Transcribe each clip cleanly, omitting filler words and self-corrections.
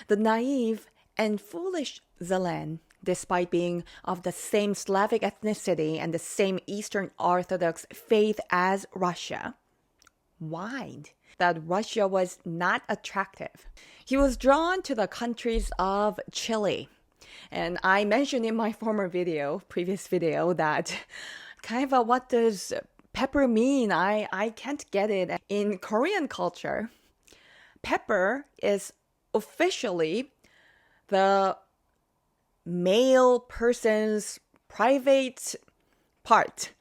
The naive and foolish Zelenskyy, despite being of the same Slavic ethnicity and the same Eastern Orthodox faith as Russia, whined that Russia was not attractive. He was drawn to the countries of Chile. And I mentioned in my previous video, that KAHEVA, what does pepper mean? I can't get it. In Korean culture, pepper is officially the male person's private part.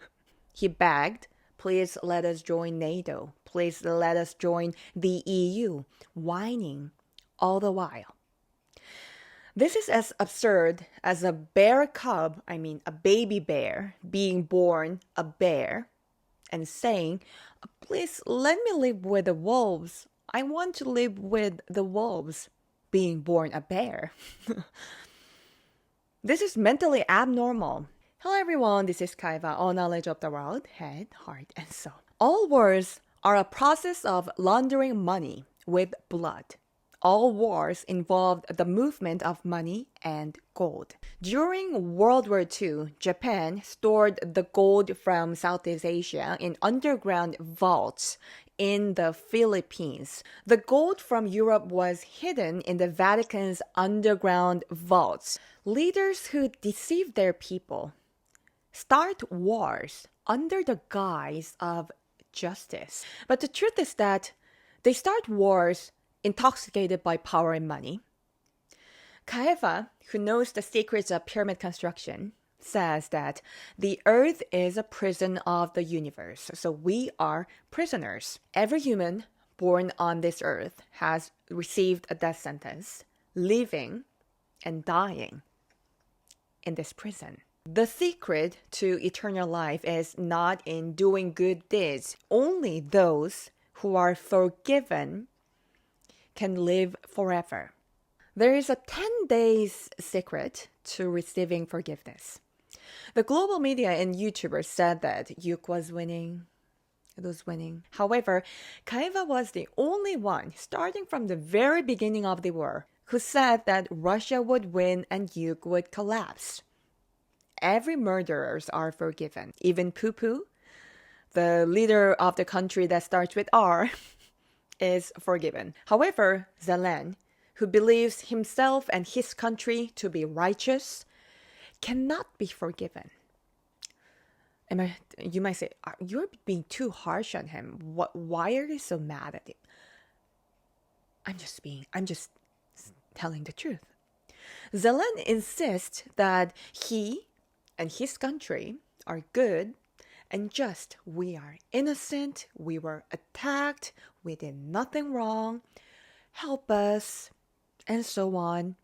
He begged, please let us join NATO. Please let us join the EU, whining all the while. This is as absurd as a bear cub, a baby bear, being born a bear and saying, please let me live with the wolves. I want to live with the wolves, being born a bear. This is mentally abnormal. Hello everyone, this is KAHEVA, all knowledge of the world, head, heart, and soul. All wars are a process of laundering money with blood. All wars involved the movement of money and gold. During World War II, Japan stored the gold from Southeast Asia in underground vaults in the Philippines. The gold from Europe was hidden in the Vatican's underground vaults. Leaders who deceive their people start wars under the guise of justice. But the truth is that they start wars intoxicated by power and money. KAHEVA, who knows the secrets of pyramid construction, says that the earth is a prison of the universe, so we are prisoners. Every human born on this earth has received a death sentence, living and dying in this prison. The secret to eternal life is not in doing good deeds. Only those who are forgiven can live forever. There is a 10 days secret to receiving forgiveness. The global media and YouTubers said that Yuk was winning. It was winning. However, KAHEVA was the only one, starting from the very beginning of the war, who said that Russia would win and Yuk would collapse. Every murderers are forgiven. Even Poo-Poo, the leader of the country that starts with R, is forgiven. However, Zelenskyy, who believes himself and his country to be righteous, cannot be forgiven. You might say, you're being too harsh on him. Why are you so mad at him? I'm just telling the truth. Zelenskyy insists that he and his country are good and just. We are innocent. We were attacked. We did nothing wrong. Help us. And so on.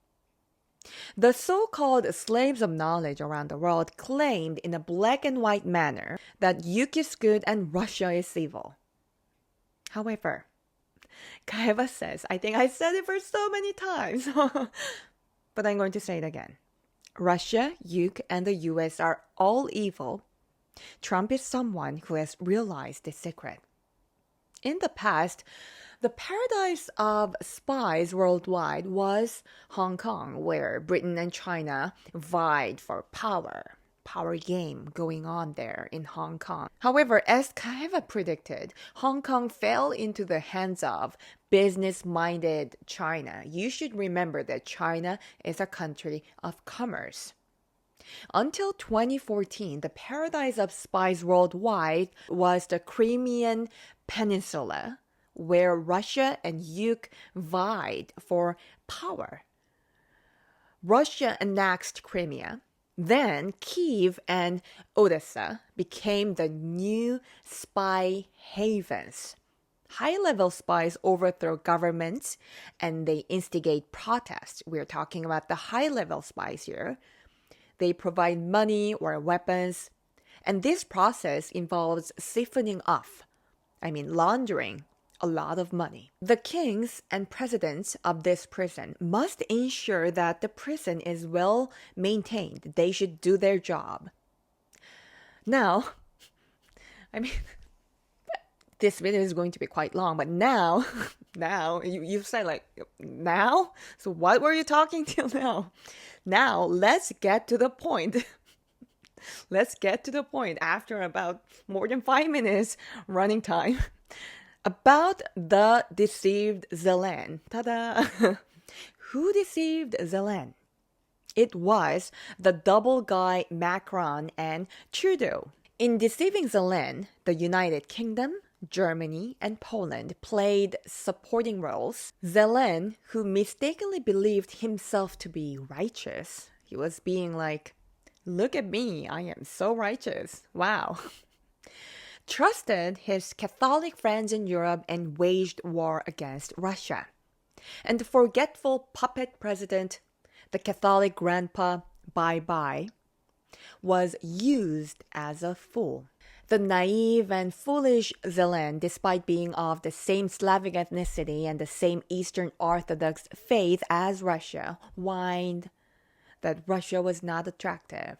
The so-called slaves of knowledge around the world claimed in a black and white manner that Yuk is good and Russia is evil. However, KAHEVA says, I think I said it for so many times, but I'm going to say it again. Russia, Yuk, and the US are all evil. Trump is someone who has realized this secret. In the past, the paradise of spies worldwide was Hong Kong, where Britain and China vied for power. Power game going on there in Hong Kong. However, as KAHEVA predicted, Hong Kong fell into the hands of business-minded China. You should remember that China is a country of commerce. Until 2014, the paradise of spies worldwide was the Crimean Peninsula, where Russia and Yuk vied for power. Russia annexed Crimea. Then Kyiv and Odessa became the new spy havens. High-level spies overthrow governments and they instigate protests. We're talking about the high-level spies here. They provide money or weapons. And this process involves siphoning off, laundering a lot of money. The kings and presidents of this prison must ensure that the prison is well maintained. They should do their job. Now, this video is going to be quite long, but now, you said like, now? So what were you talking till now? Now, let's get to the point. Let's get to the point after about more than 5 minutes running time. About the deceived Zelensky. Ta-da! Who deceived Zelensky? It was the double guy Macron and Trudeau. In deceiving Zelensky, the United Kingdom, Germany, and Poland played supporting roles. Zelensky, who mistakenly believed himself to be righteous, he was being like, look at me, I am so righteous. Wow. Trusted his Catholic friends in Europe and waged war against Russia. And the forgetful puppet president, the Catholic grandpa, bye-bye, was used as a fool. The naive and foolish Zelensky, despite being of the same Slavic ethnicity and the same Eastern Orthodox faith as Russia, whined that Russia was not attractive.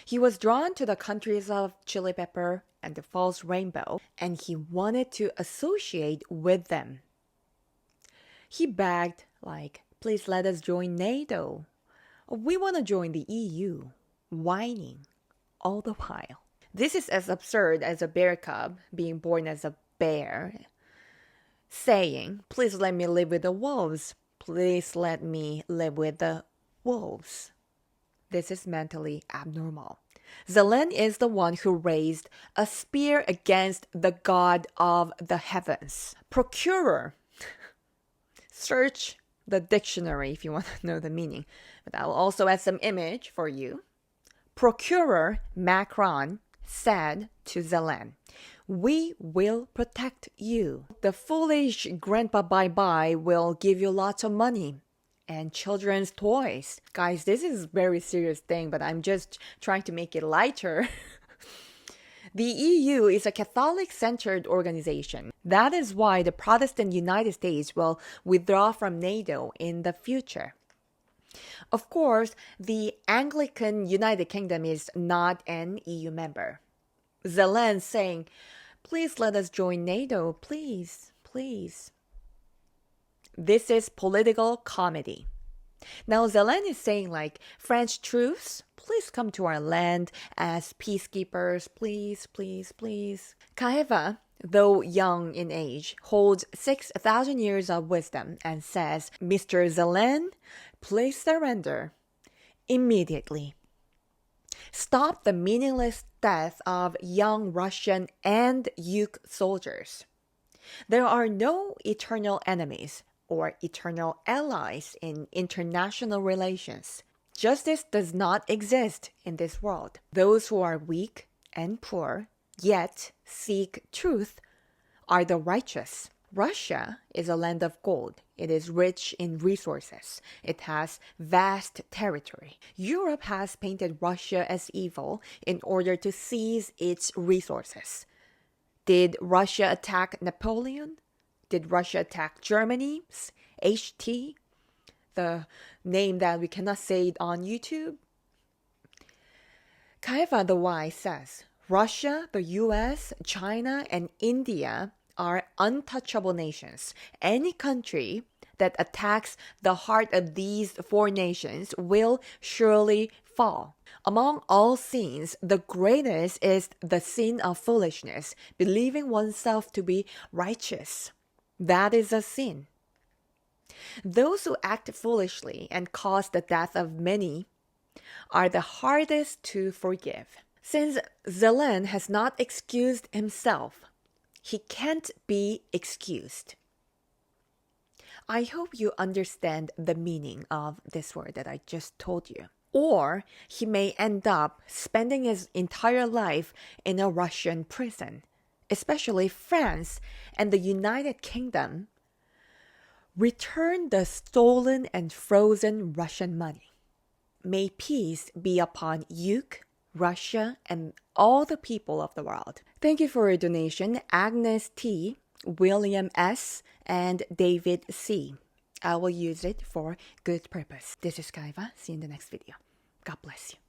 He was drawn to the countries of chili pepper and the false rainbow, and he wanted to associate with them. He begged, like, please let us join NATO. We want to join the EU, whining all the while. This is as absurd as a bear cub being born as a bear, saying, please let me live with the wolves. Please let me live with the wolves. This is mentally abnormal. Zelensky is the one who raised a spear against the God of the heavens. Procurer. Search the dictionary if you want to know the meaning. But I will also add some image for you. Procurer Macron said to Zelensky, we will protect you. The foolish grandpa bye-bye will give you lots of money and children's toys. Guys, this is a very serious thing, but I'm just trying to make it lighter. The EU is a Catholic-centered organization. That is why the Protestant United States will withdraw from NATO in the future. Of course, the Anglican United Kingdom is not an EU member. Zelensky saying, please let us join NATO, please, please. This is political comedy. Now Zelensky is saying like, French troops, please come to our land as peacekeepers, please, please, please. KAHEVA, though young in age, holds 6,000 years of wisdom and says, Mr. Zelensky, please surrender immediately. Stop the meaningless death of young Russian and Ukrainian soldiers. There are no eternal enemies or eternal allies in international relations. Justice does not exist in this world. Those who are weak and poor, yet seek truth, are the righteous. Russia is a land of gold. It is rich in resources. It has vast territory. Europe has painted Russia as evil in order to seize its resources. Did Russia attack Napoleon? Did Russia attack Germany's HT? The name that we cannot say it on YouTube? KAHEVA the Wise says, Russia, the US, China, and India are untouchable nations. Any country that attacks the heart of these four nations will surely fall. Among all sins, the greatest is the sin of foolishness, believing oneself to be righteous. That is a sin. Those who act foolishly and cause the death of many are the hardest to forgive. Since Zelensky has not excused himself, he can't be excused. I hope you understand the meaning of this word that I just told you. Or he may end up spending his entire life in a Russian prison, especially France and the United Kingdom. Return the stolen and frozen Russian money. May peace be upon Ukraine, Russia, and all the people of the world. Thank you for your donation, Agnes T., William S., and David C. I will use it for good purpose. This is KAHEVA. See you in the next video. God bless you.